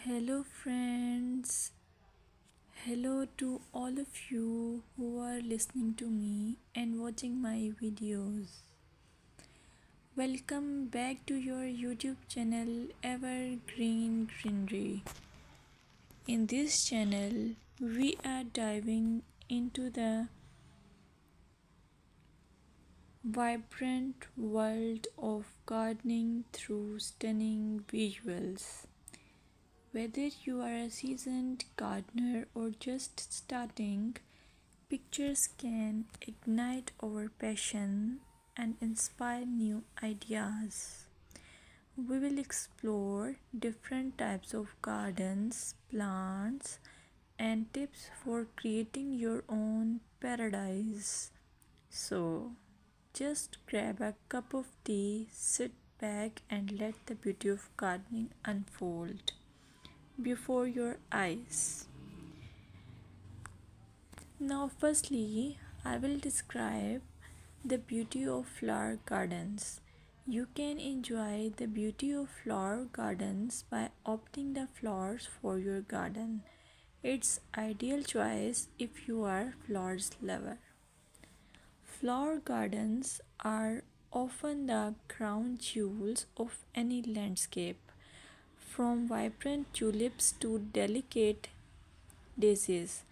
Hello, friends. Hello to all of you who are listening to me and watching my videos. Welcome back to your YouTube channel Evergreen Greenery. In this channel, we are diving into the vibrant world of gardening through stunning visuals. Whether you are a seasoned gardener or just starting, pictures can ignite our passion and inspire new ideas. We will explore different types of gardens, plants, and tips for creating your own paradise. So, just grab a cup of tea, sit back, and let the beauty of gardening unfold before your eyes. Now, firstly, I will describe the beauty of flower gardens. You can enjoy the beauty of flower gardens by opting the flowers for your garden. It's ideal choice if you are flowers lover. Flower gardens are often the crown jewels of any landscape, from vibrant tulips to delicate daisies.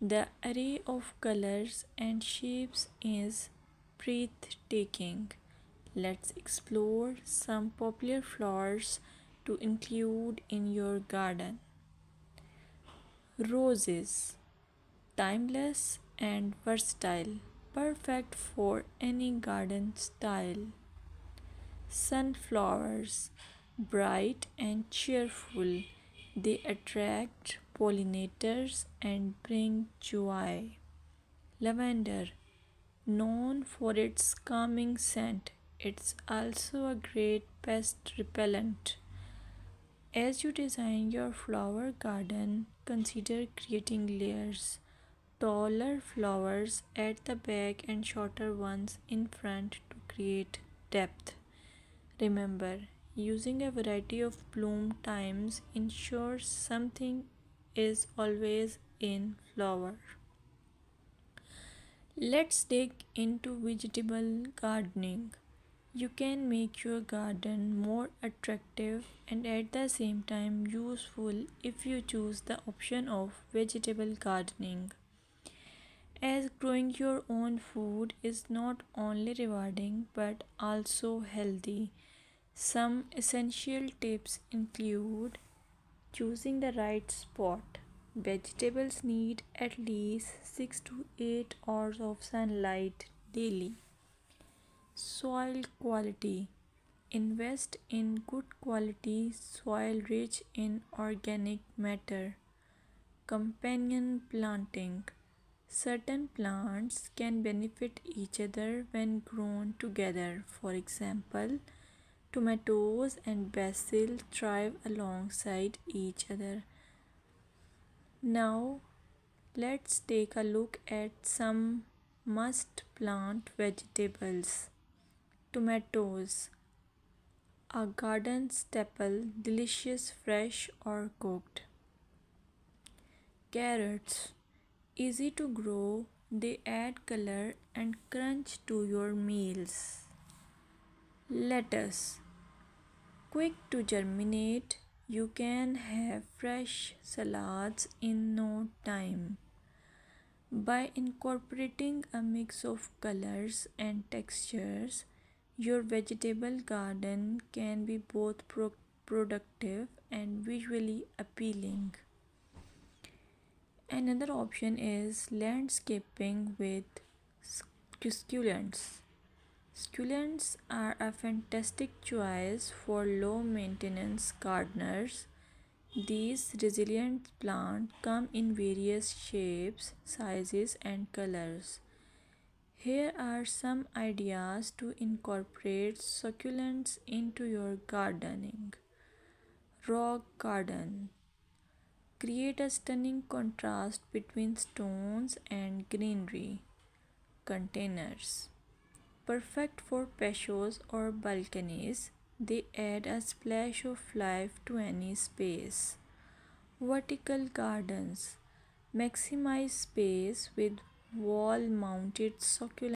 The array of colors and shapes is breathtaking. Let's explore some popular flowers to include in your garden. Roses, timeless and versatile, perfect for any garden style. Sunflowers, bright and cheerful, they attract pollinators and bring joy. Lavender, known for its calming scent, it's also a great pest repellent. As you design your flower garden, consider creating layers. Taller flowers at the back and shorter ones in front to create depth. Remember, using a variety of bloom times ensures something is always in flower. Let's dig into vegetable gardening. You can make your garden more attractive and at the same time useful if you choose the option of vegetable gardening. As growing your own food is not only rewarding but also healthy. Some essential tips include choosing the right spot. Vegetables need at least 6 to 8 hours of sunlight daily. Soil quality. Invest in good quality soil rich in organic matter. Companion planting. Certain plants can benefit each other when grown together. For example, tomatoes and basil thrive alongside each other. Now, let's take a look at some must plant vegetables. Tomatoes, a garden staple, delicious fresh or cooked. Carrots, easy to grow, they add color and crunch to your meals. Lettuce, quick to germinate, you can have fresh salads in no time. By incorporating a mix of colors and textures, your vegetable garden can be both productive and visually appealing. Another option is landscaping with succulents. Succulents are a fantastic choice for low maintenance gardeners. These resilient plants come in various shapes, sizes, and colors. Here are some ideas to incorporate succulents into your gardening. Rock garden. Create a stunning contrast between stones and greenery. Containers. Perfect for patios or balconies, they add a splash of life to any space. Vertical gardens maximize space with wall mounted succulents.